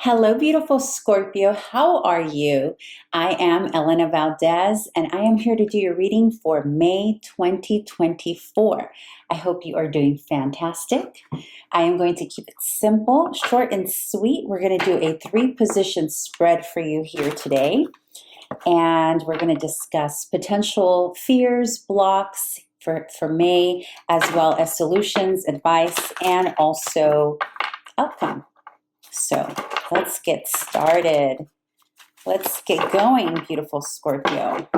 Hello, beautiful Scorpio. How are you? I am Elena Valdez, and I am here to do your reading for May 2024. I hope you are doing fantastic. I am going to keep it simple, short, and sweet. We're going to do a 3-position spread for you here today, and we're going to discuss potential fears, blocks for May, as well as solutions, advice, and also outcome. So let's get started. Let's get going, beautiful Scorpio.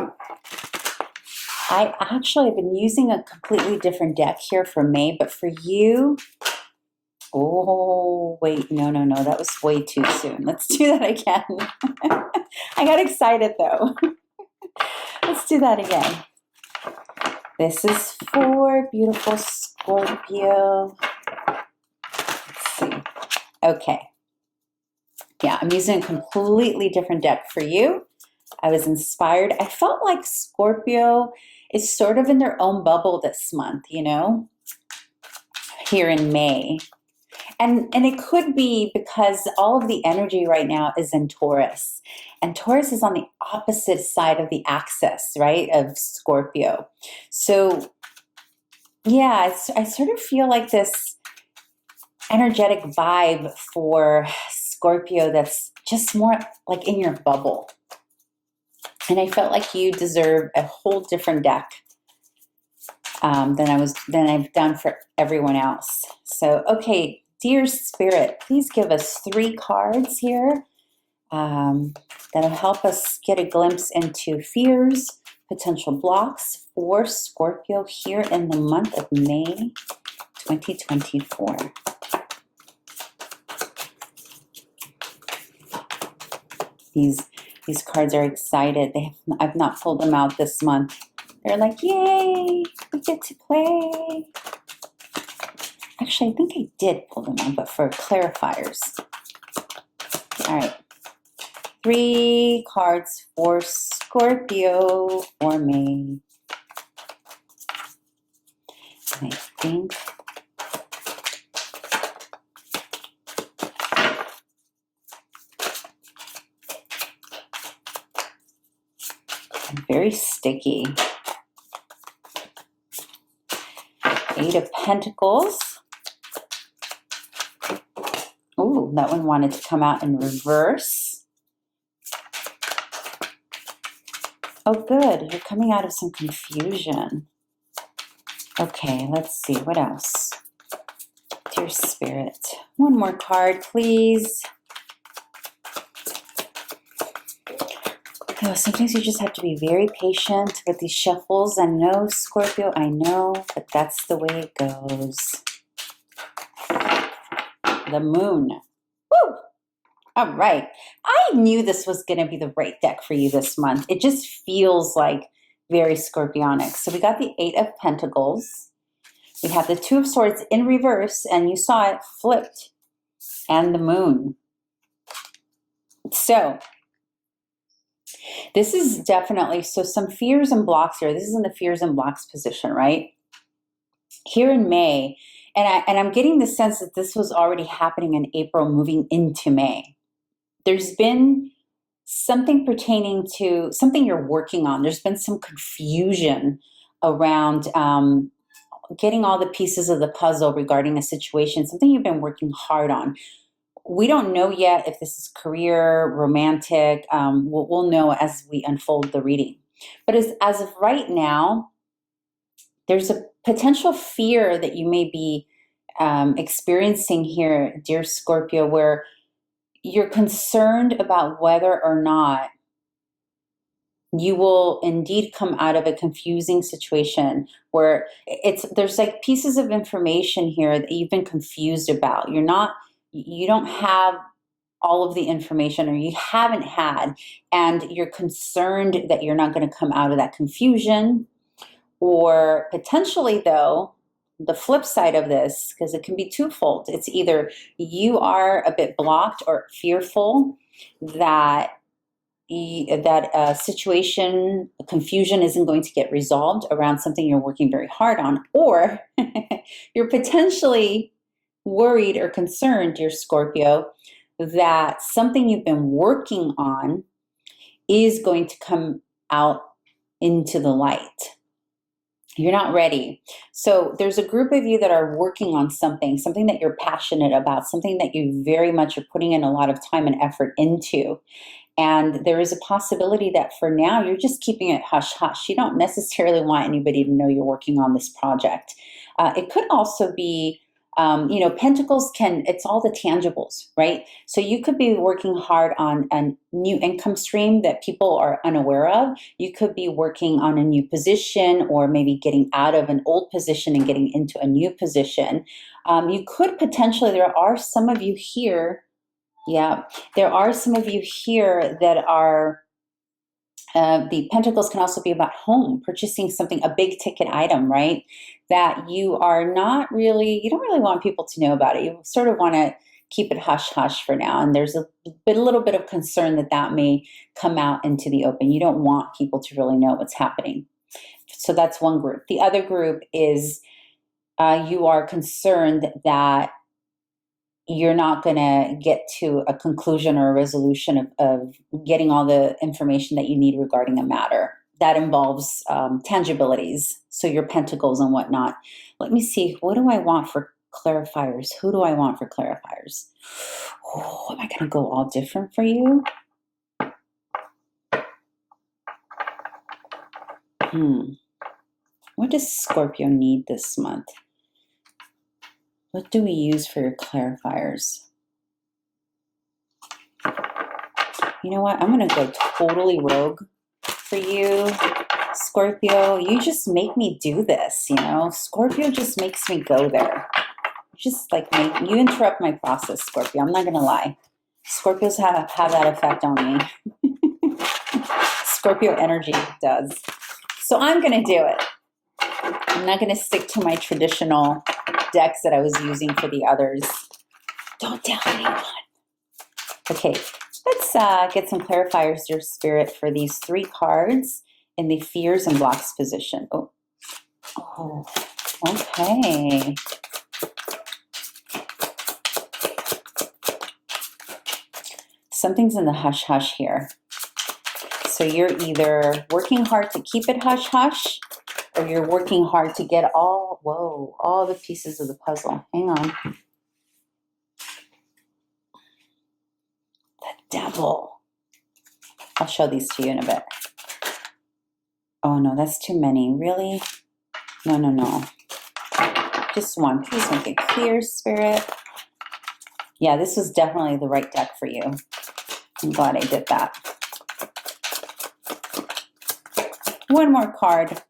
I actually have been using a completely different deck here for May, but for you, oh, wait, no, that was way too soon. Let's do that again. I got excited though. Let's do that again. This is for beautiful Scorpio. Let's see. Okay. Yeah, I'm using a completely different deck for you. I was inspired. I felt like Scorpio is sort of in their own bubble this month, you know, here in May. And it could be because all of the energy right now is in Taurus. And Taurus is on the opposite side of the axis, right, of Scorpio. So, yeah, I sort of feel like this energetic vibe for Scorpio that's just more like in your bubble. And I felt like you deserve a whole different deck than I've done for everyone else. So, okay, dear Spirit, please give us 3 cards here that'll help us get a glimpse into fears, potential blocks for Scorpio here in the month of May 2024. These cards are excited. I've not pulled them out this month. They're like, yay, we get to play. Actually, I think I did pull them out, but for clarifiers. All right. 3 cards for Scorpio for May. I think very sticky. 8 of Pentacles. Ooh, that one wanted to come out in reverse. Oh, good. You're coming out of some confusion. Okay, let's see. What else? Dear Spirit. One more card, please. Oh, sometimes you just have to be very patient with these shuffles. I know, Scorpio, I know, but that's the way it goes. The Moon. Woo! All right. I knew this was going to be the right deck for you this month. It just feels like very Scorpionic. So we got the 8 of Pentacles. We have the 2 of Swords in reverse, and you saw it flipped. And the Moon. So this is definitely, so some fears and blocks here. This is in the fears and blocks position, right? Here in May, and I'm getting the sense that this was already happening in April, moving into May. There's been something pertaining to something you're working on. There's been some confusion around getting all the pieces of the puzzle regarding a situation, something you've been working hard on. We don't know yet if this is career, romantic. We'll know as we unfold the reading. But as of right now, there's a potential fear that you may be experiencing here, dear Scorpio, where you're concerned about whether or not you will indeed come out of a confusing situation where there's like pieces of information here that you've been confused about. You don't have all of the information, or you haven't had, and you're concerned that you're not going to come out of that confusion. Or potentially, though, the flip side of this, because it can be twofold. It's either you are a bit blocked or fearful that a situation, confusion isn't going to get resolved around something you're working very hard on, or you're potentially worried or concerned, dear Scorpio, that something you've been working on is going to come out into the light. You're not ready. So there's a group of you that are working on something that you're passionate about, something that you very much are putting in a lot of time and effort into. And there is a possibility that for now, you're just keeping it hush-hush. You don't necessarily want anybody to know you're working on this project. It could also be, Pentacles it's all the tangibles, right? So you could be working hard on a new income stream that people are unaware of. You could be working on a new position, or maybe getting out of an old position and getting into a new position. You could potentially, there are some of you here, there are some of you here that are, the Pentacles can also be about home, purchasing something, a big ticket item, right? That you don't really want people to know about it. You sort of want to keep it hush-hush for now. And there's a little bit of concern that may come out into the open. You don't want people to really know what's happening. So that's one group. The other group is you are concerned that you're not going to get to a conclusion or a resolution of getting all the information that you need regarding a matter. That involves tangibilities, so your pentacles and whatnot. Let me see, what do I want for clarifiers? Who do I want for clarifiers? Oh, am I going to go all different for you? What does Scorpio need this month? What do we use for your clarifiers? You know what? I'm going to go totally rogue for you, Scorpio. You just make me do this, Scorpio just makes me go there. Just like you interrupt my process, Scorpio. I'm not going to lie. Scorpios have that effect on me. Scorpio energy does. So I'm going to do it. I'm not going to stick to my traditional decks that I was using for the others. Don't tell anyone. Okay, let's get some clarifiers, dear Spirit, for these 3 cards in the fears and blocks position. Oh, okay. Something's in the hush-hush here. So you're either working hard to keep it hush-hush, or you're working hard to get all the pieces of the puzzle. Hang on. The Devil. I'll show these to you in a bit. Oh, no, that's too many. Really? No. Just one. Please make it clear, Spirit. Yeah, this was definitely the right deck for you. I'm glad I did that. One more card.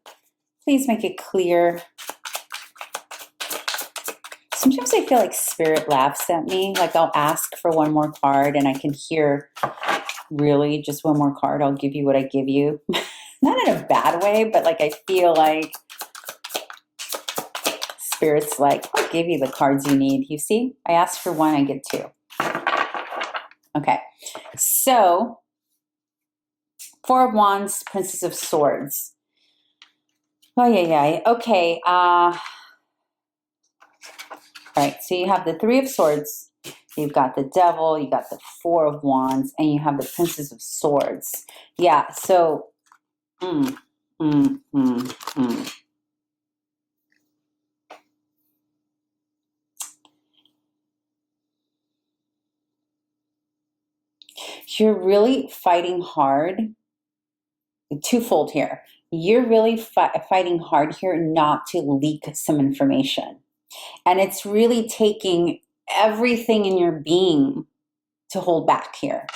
Please make it clear. Sometimes I feel like Spirit laughs at me. Like I'll ask for one more card and I can hear, really, just one more card. I'll give you what I give you. Not in a bad way, but like I feel like Spirit's like, I'll give you the cards you need. You see? I asked for one, I get 2. Okay. So, 4 of Wands, Princess of Swords. Oh, yeah. Okay. All right. So you have the 3 of Swords. You've got the Devil. You got the 4 of Wands. And you have the Princess of Swords. Yeah. So, You're really fighting hard. Twofold here. You're really fighting hard here not to leak some information. And it's really taking everything in your being to hold back here.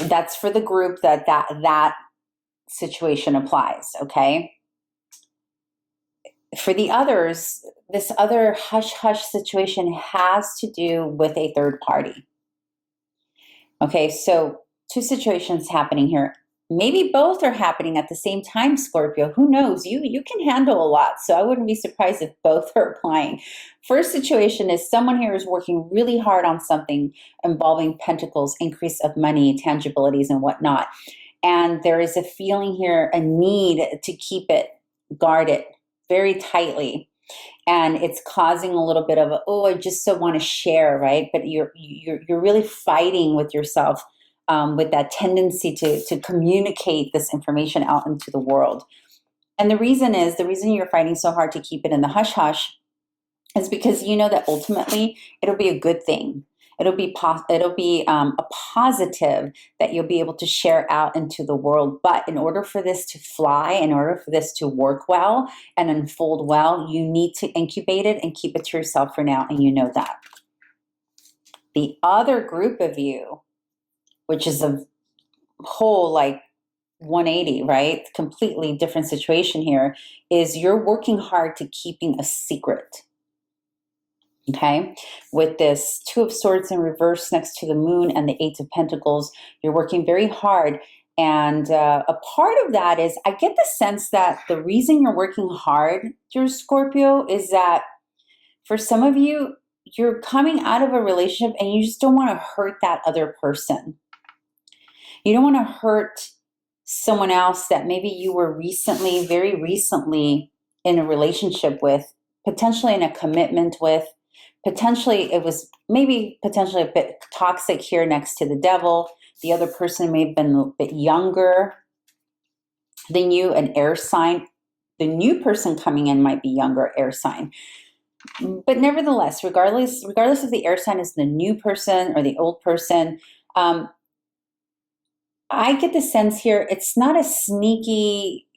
That's for the group that situation applies, okay? For the others, this other hush-hush situation has to do with a third party. Okay, so 2 situations happening here. Maybe both are happening at the same time, Scorpio. Who knows? You can handle a lot, so I wouldn't be surprised if both are applying. First situation is someone here is working really hard on something involving pentacles, increase of money, tangibilities, and whatnot. And there is a feeling here, a need to keep it guarded very tightly. And it's causing a little bit of a, oh, I just so want to share, right? But you're really fighting with yourself, with that tendency to communicate this information out into the world. And the reason you're fighting so hard to keep it in the hush hush is because you know that ultimately it'll be a good thing. It'll be a positive that you'll be able to share out into the world. But in order for this to fly, in order for this to work well and unfold well, you need to incubate it and keep it to yourself for now, and you know that. The other group of you, which is a whole 180, right? Completely different situation here, is you're working hard to keeping a secret. Okay, with this Two of Swords in reverse next to the Moon and the Eight of Pentacles, you're working very hard. And a part of that is, I get the sense that the reason you're working hard, dear Scorpio, is that for some of you, you're coming out of a relationship and you just don't want to hurt that other person. You don't want to hurt someone else that maybe you were recently, very recently in a relationship with, potentially in a commitment with. Potentially, it was potentially a bit toxic here next to the Devil. The other person may have been a bit younger than you, an air sign. The new person coming in might be younger, air sign. But nevertheless, regardless if the air sign is the new person or the old person, I get the sense here it's not a sneaky,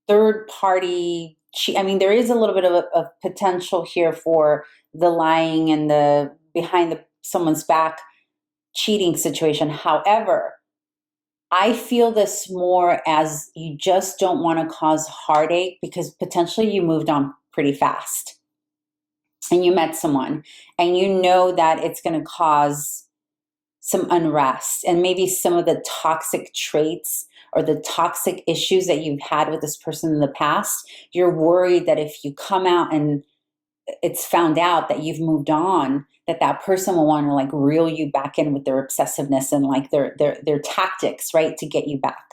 third party. I mean, there is a little bit of a potential here for the lying and the behind someone's back cheating situation. However, I feel this more as you just don't want to cause heartache because potentially you moved on pretty fast and you met someone and you know that it's going to cause some unrest and maybe some of the toxic traits or the toxic issues that you've had with this person in the past. You're worried that if you come out and it's found out that you've moved on, that person will want to reel you back in with their obsessiveness and their tactics, right, to get you back.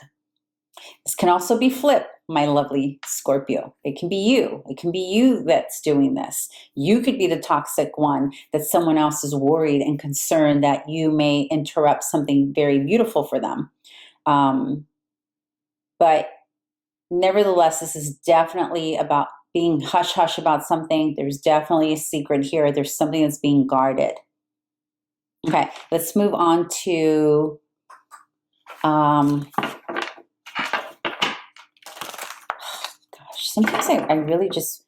This can also be flipped, my lovely Scorpio. It can be you. It can be you that's doing this. You could be the toxic one that someone else is worried and concerned that you may interrupt something very beautiful for them. But nevertheless, this is definitely about being hush-hush about something. There's definitely a secret here. There's something that's being guarded. Okay, let's move on to sometimes I really just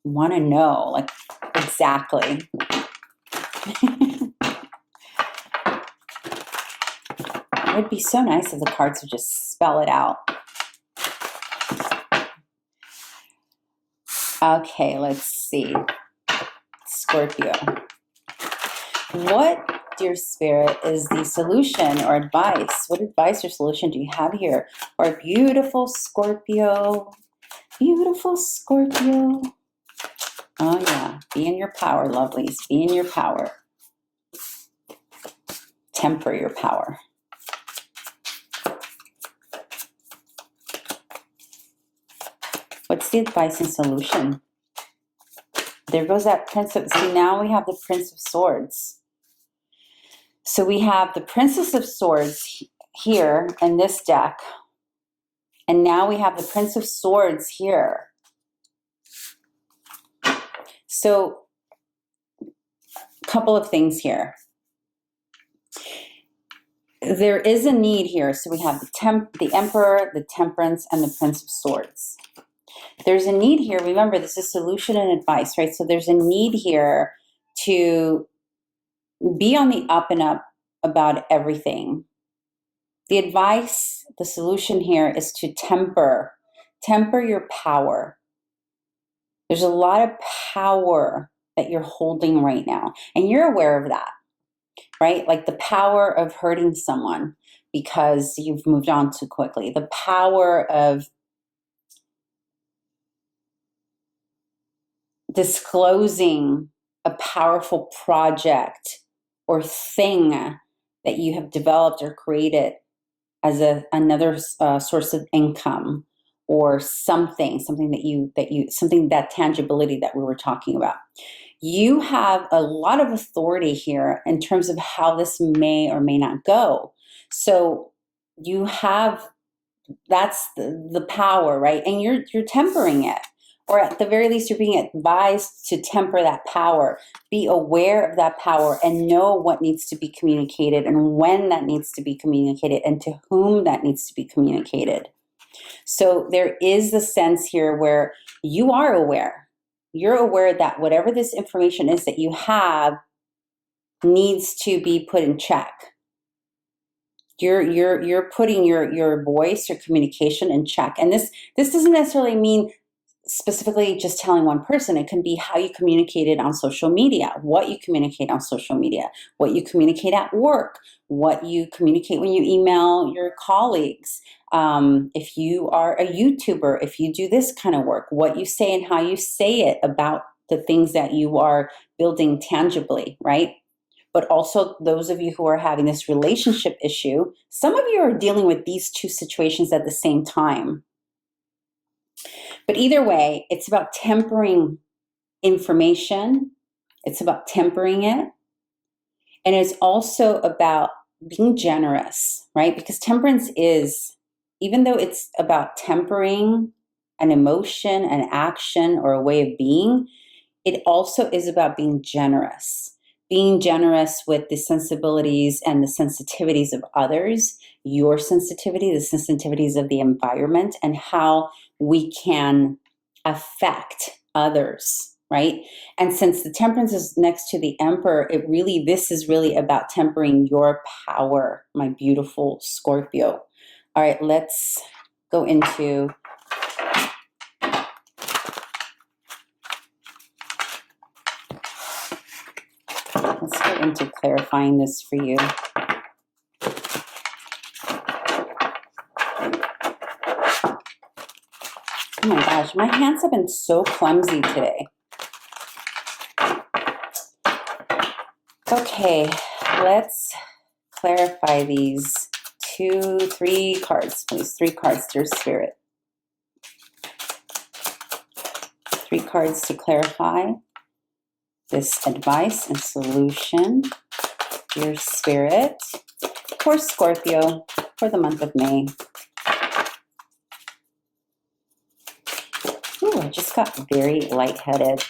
want to know, exactly. It would be so nice if the cards would just spell it out. Okay, let's see. Scorpio. What, dear Spirit, is the solution or advice? What advice or solution do you have here for a beautiful Scorpio? Beautiful Scorpio. Oh, yeah. Be in your power, lovelies. Be in your power. Temper your power. What's the advice and solution? There goes that Prince of... See, now we have the Prince of Swords. So we have the Princess of Swords here in this deck. And now we have the Prince of Swords here. So, a couple of things here. There is a need here. So we have the Emperor, the Temperance, and the Prince of Swords. There's a need here. Remember, this is solution and advice, right? So there's a need here to be on the up and up about everything. The advice, the solution here is to temper your power. There's a lot of power that you're holding right now, and you're aware of that, right? Like the power of hurting someone because you've moved on too quickly. The power of disclosing a powerful project or thing that you have developed or created as another source of income or something that tangibility that we were talking about. You have a lot of authority here in terms of how this may or may not go. So you have, that's the power, right? And you're tempering it, or at the very least, you're being advised to temper that power. Be aware of that power and know what needs to be communicated and when that needs to be communicated and to whom that needs to be communicated. So there is a sense here where you are aware. You're aware that whatever this information is that you have needs to be put in check. You're putting your voice, your communication in check. And this doesn't necessarily mean specifically just telling one person. It can be how you communicate it on social media, what you communicate on social media, what you communicate at work, what you communicate when you email your colleagues. If you are a YouTuber, if you do this kind of work, what you say and how you say it about the things that you are building tangibly, right? But also those of you who are having this relationship issue, some of you are dealing with these two situations at the same time. But either way, it's about tempering information. It's about tempering it. And it's also about being generous, right? Because temperance is, even though it's about tempering an emotion, an action, or a way of being, it also is about being generous. Being generous with the sensibilities and the sensitivities of others, your sensitivity, the sensitivities of the environment, and how we can affect others, right? And since the temperance is next to the emperor, this is really about tempering your power, my beautiful Scorpio. All right, let's go into clarifying this for you. Oh my gosh, my hands have been so clumsy today. Okay, let's clarify these 3 cards, please. 3 cards, dear Spirit. 3 cards to clarify this advice and solution, dear Spirit, for Scorpio for the month of May. Ooh, I just got very lightheaded.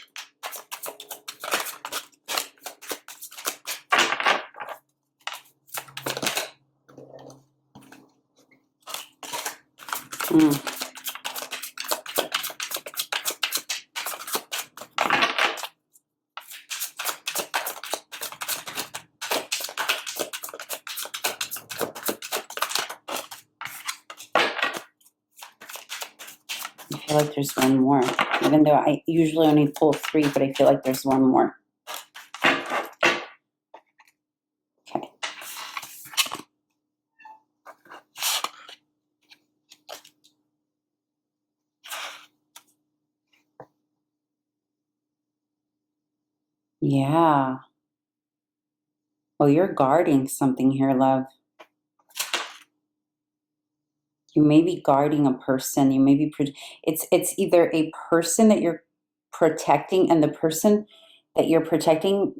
I feel like there's one more, even though I usually only pull 3, but I feel like there's one more. Okay. Yeah. Well, you're guarding something here, love. You may be guarding a person. You may be, it's either a person that you're protecting, and the person that you're protecting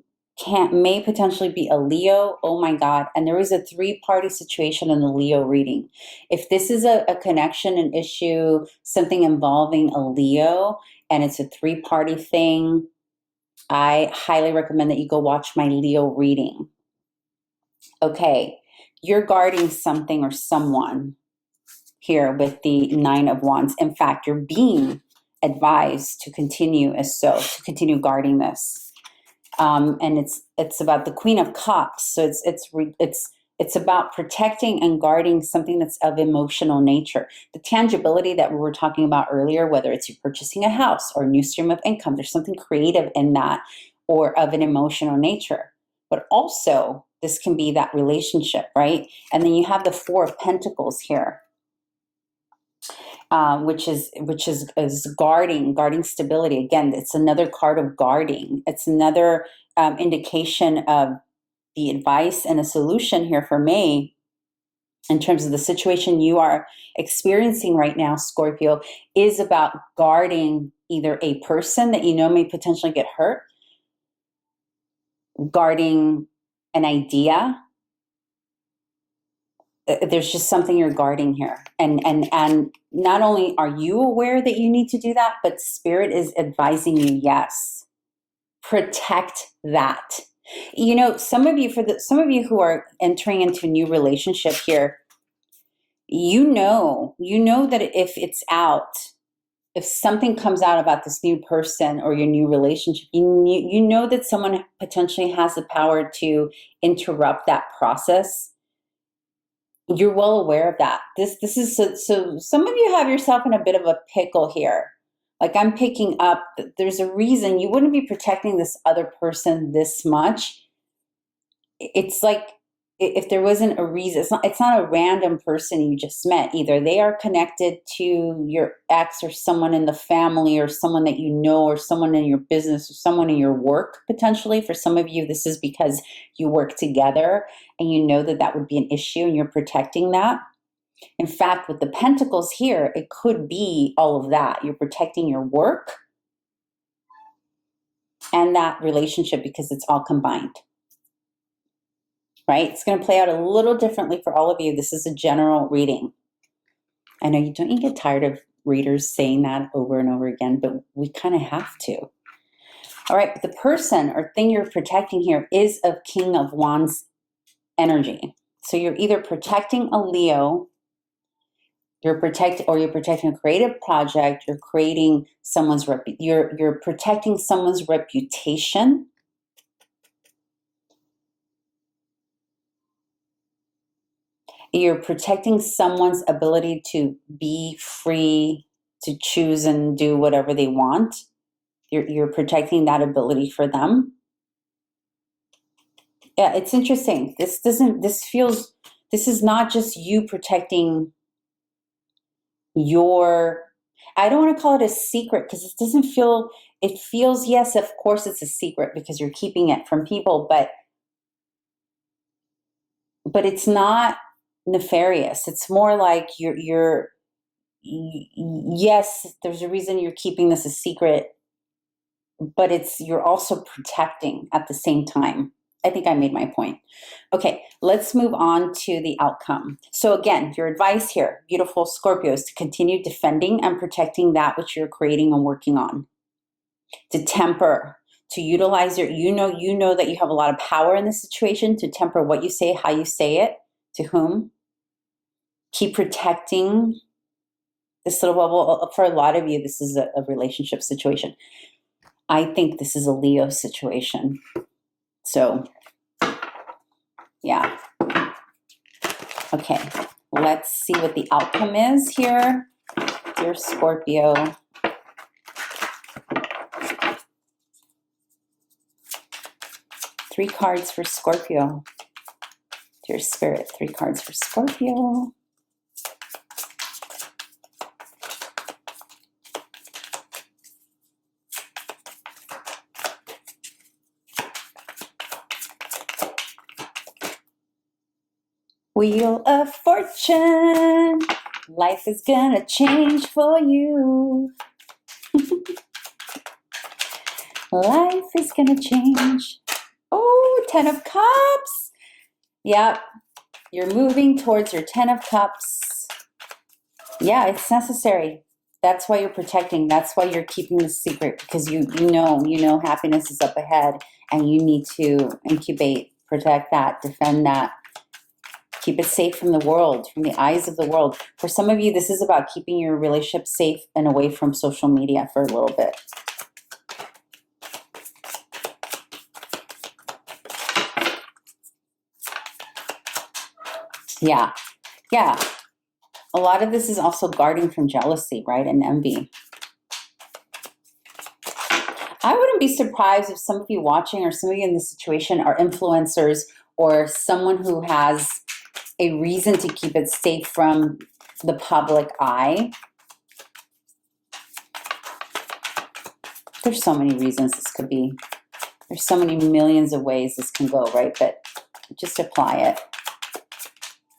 may potentially be a Leo. Oh my God. And there is a 3-party situation in the Leo reading. If this is a connection, an issue, something involving a Leo, and it's a 3-party thing, I highly recommend that you go watch my Leo reading. Okay. You're guarding something or someone here with the 9 of Wands. In fact, you're being advised to continue to continue guarding this. And it's about the Queen of Cups. So it's about protecting and guarding something that's of emotional nature. The tangibility that we were talking about earlier, whether it's you purchasing a house or a new stream of income, there's something creative in that, or of an emotional nature. But also, this can be that relationship, right? And then you have the 4 of Pentacles here. Which is guarding stability. Again, it's another card of guarding. It's another indication of the advice and a solution here for May in terms of the situation you are experiencing right now, Scorpio, is about guarding either a person that you know may potentially get hurt, guarding an idea. There's just something you're guarding here. And not only are you aware that you need to do that, but Spirit is advising you, yes, protect that. You know, some of you who are entering into a new relationship here, you know that if something comes out about this new person or your new relationship, you know that someone potentially has the power to interrupt that process. You're well aware of that. This is so some of you have yourself in a bit of a pickle here. Like, I'm picking up that there's a reason you wouldn't be protecting this other person this much. It's like, if there wasn't a reason, it's not a random person you just met either. They are connected to your ex or someone in the family or someone that you know or someone in your business or someone in your work potentially. For some of you, this is because you work together and you know that that would be an issue and you're protecting that. In fact, with the Pentacles here, it could be all of that. You're protecting your work and that relationship because it's all combined. Right? It's going to play out a little differently for all of you. This is a general reading. I know you get tired of readers saying that over and over again, but we kind of have to. All right, but the person or thing you're protecting here is a King of Wands energy. So you're either protecting a Leo, you're protecting a creative project, you're creating someone's you're protecting someone's reputation. You're protecting someone's ability to be free to choose and do whatever they want. You're protecting that ability for them. Yeah, it's interesting. This is not just you protecting your, I don't want to call it a secret because it feels, yes, of course it's a secret because you're keeping it from people, but it's not nefarious. It's more like yes, there's a reason you're keeping this a secret, but you're also protecting at the same time. I think I made my point. Okay, let's move on to the outcome. So again, your advice here, beautiful Scorpio, is to continue defending and protecting that which you're creating and working on. To temper, to utilize you know that you have a lot of power in this situation, to temper what you say, how you say it, to whom. Keep protecting this little bubble. For a lot of you, this is a relationship situation. I think this is a Leo situation. So, yeah. Okay, let's see what the outcome is here. Dear Scorpio. Three cards for Scorpio. Dear Spirit, 3 cards for Scorpio. Wheel of Fortune. Life is gonna change for you. Life is gonna change. Oh, 10 of Cups. Yep. You're moving towards your 10 of Cups. Yeah, it's necessary. That's why you're protecting. That's why you're keeping the secret, because you know happiness is up ahead and you need to incubate, protect that, defend that. Keep it safe from the world, from the eyes of the world. For some of you, this is about keeping your relationship safe and away from social media for a little bit. Yeah. A lot of this is also guarding from jealousy, right? And envy. I wouldn't be surprised if some of you watching or some of you in this situation are influencers or someone who has a reason to keep it safe from the public eye. There's so many reasons this could be. There's so many millions of ways this can go, right? But just apply it.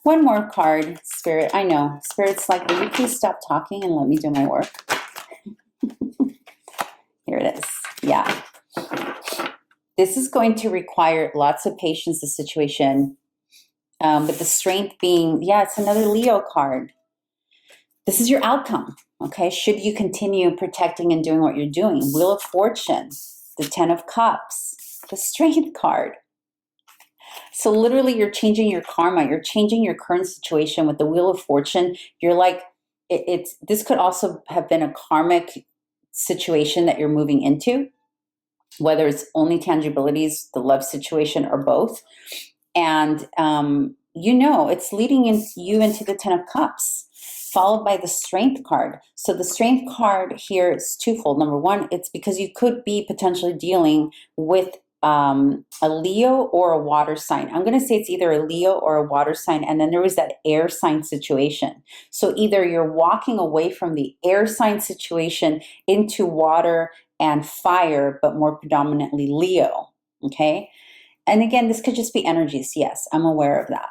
One more card, Spirit. I know. Spirit's like, will you please stop talking and let me do my work? Here it is. Yeah. This is going to require lots of patience, the situation. But the strength being, yeah, it's another Leo card. This is your outcome, okay? Should you continue protecting and doing what you're doing? Wheel of Fortune, the Ten of Cups, the Strength card. So literally you're changing your karma. You're changing your current situation with the Wheel of Fortune. You're like, this could also have been a karmic situation that you're moving into, whether it's only tangibilities, the love situation, or both. And, it's leading you into the Ten of Cups, followed by the Strength card. So the Strength card here is twofold. Number one, it's because you could be potentially dealing with a Leo or a water sign. I'm going to say it's either a Leo or a water sign. And then there was that air sign situation. So either you're walking away from the air sign situation into water and fire, but more predominantly Leo. Okay. And again, this could just be energies. Yes, I'm aware of that.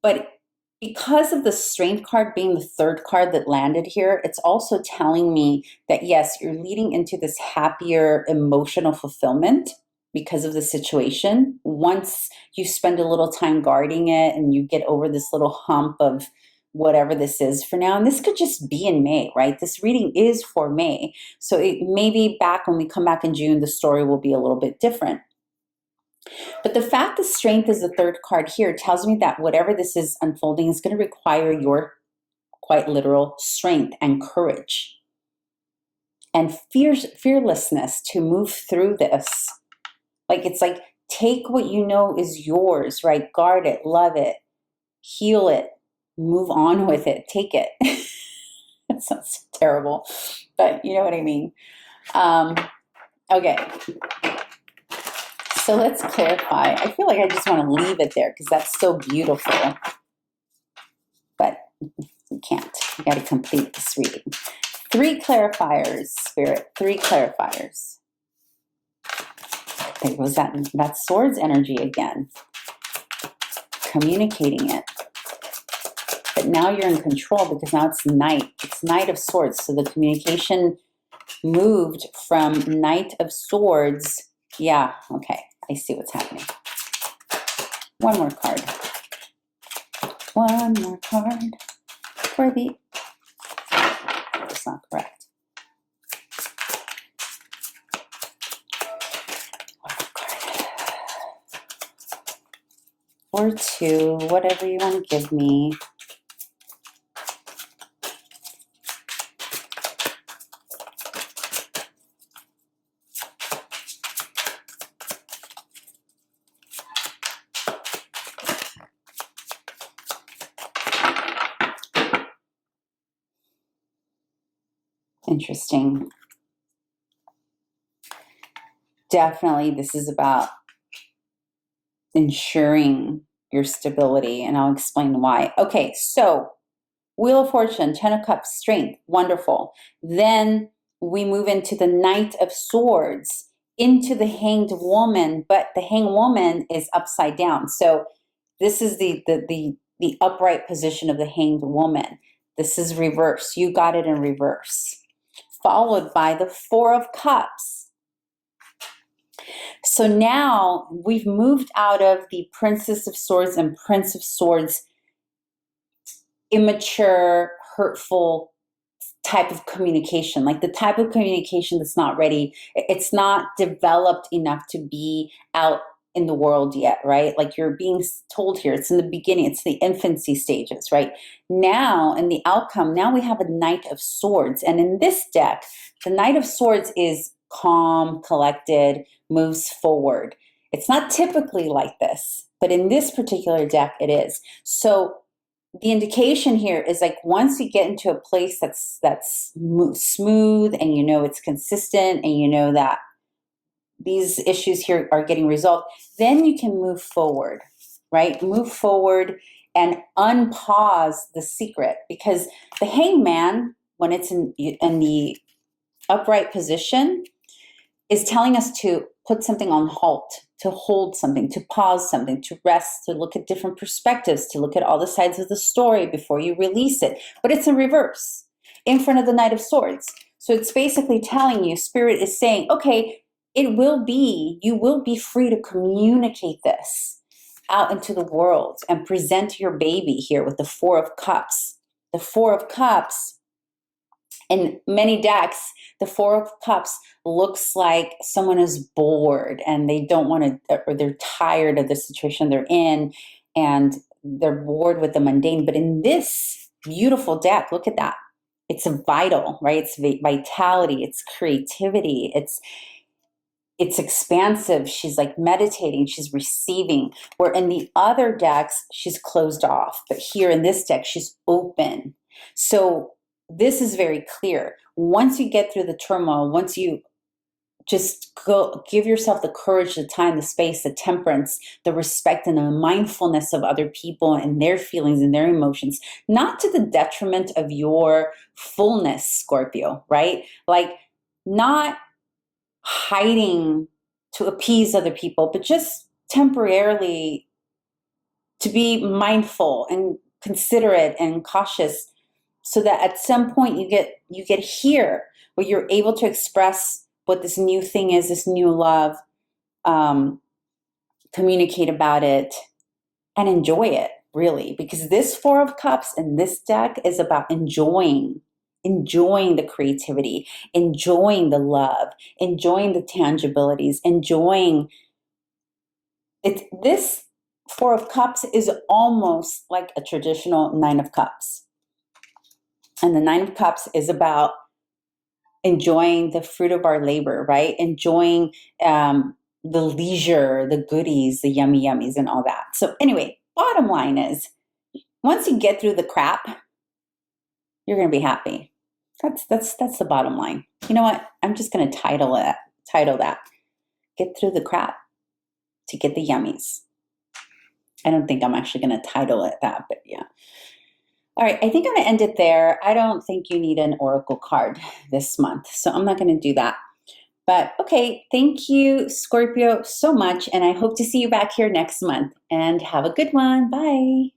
But because of the Strength card being the third card that landed here, it's also telling me that, yes, you're leading into this happier emotional fulfillment because of the situation. Once you spend a little time guarding it and you get over this little hump of whatever this is for now, and this could just be in May, right? This reading is for May. So it may be back when we come back in June, the story will be a little bit different. But the fact that Strength is the third card here tells me that whatever this is unfolding is going to require your quite literal strength and courage and fearlessness to move through this. Like, it's like, take what you know is yours, right? Guard it, love it, heal it, move on with it, take it. That sounds terrible, but you know what I mean. Okay. So let's clarify. I feel like I just want to leave it there because that's so beautiful. But we can't. We got to complete this reading. 3 clarifiers, Spirit. 3 clarifiers. There goes that swords energy again. Communicating it. But now you're in control because now it's Knight. It's Knight of Swords. So the communication moved from Knight of Swords. Yeah, okay. I see what's happening. One more card. One more card for the... That's not correct. One more card. Or 2, whatever you want to give me. Interesting. Definitely, this is about ensuring your stability, and I'll explain why. Okay, so Wheel of Fortune, 10 of Cups, Strength, wonderful. Then we move into the Knight of Swords, into the Hanged Woman, but the Hanged Woman is upside down. So this is the upright position of the Hanged Woman. This is reverse. You got it in reverse. Followed by the 4 of Cups. So now we've moved out of the Princess of Swords and Prince of Swords immature, hurtful type of communication, like the type of communication that's not ready. It's not developed enough to be out in the world yet, right? Like you're being told here, it's in the beginning, it's the infancy stages, right? Now, in the outcome, now we have a Knight of Swords. And in this deck, the Knight of Swords is calm, collected, moves forward. It's not typically like this, but in this particular deck, it is. So the indication here is like once you get into a place that's smooth and you know it's consistent and you know that these issues here are getting resolved, then you can move forward, right? Move forward and unpause the secret, because the Hangman, when it's in the upright position, is telling us to put something on halt, to hold something, to pause something, to rest, to look at different perspectives, to look at all the sides of the story before you release it. But it's in reverse, in front of the Knight of Swords. So it's basically telling you, Spirit is saying, okay, you will be free to communicate this out into the world and present your baby here with the Four of Cups. The Four of Cups, in many decks, the Four of Cups looks like someone is bored and they don't want to, or they're tired of the situation they're in and they're bored with the mundane. But in this beautiful deck, look at that. It's vital, right? It's vitality, it's creativity, it's expansive. She's like meditating, she's receiving. Where in the other decks, she's closed off. But here in this deck, she's open. So this is very clear. Once you get through the turmoil, once you just go, give yourself the courage, the time, the space, the temperance, the respect, and the mindfulness of other people and their feelings and their emotions, not to the detriment of your fullness, Scorpio, right? Like not hiding to appease other people, but just temporarily to be mindful and considerate and cautious, so that at some point you get here where you're able to express what this new thing is, this new love, communicate about it, and enjoy it, really. Because this Four of Cups in this deck is about enjoying the creativity, enjoying the love, enjoying the tangibilities, enjoying it. This Four of Cups is almost like a traditional Nine of Cups. And the Nine of Cups is about enjoying the fruit of our labor, right? Enjoying the leisure, the goodies, the yummy yummies and all that. So anyway, bottom line is, once you get through the crap, you're going to be happy. That's the bottom line. You know what? I'm just going to title that, Get Through the Crap to Get the Yummies. I don't think I'm actually going to title it that, but yeah. All right, I think I'm going to end it there. I don't think you need an oracle card this month, so I'm not going to do that. But okay, thank you, Scorpio, so much, and I hope to see you back here next month. And have a good one. Bye.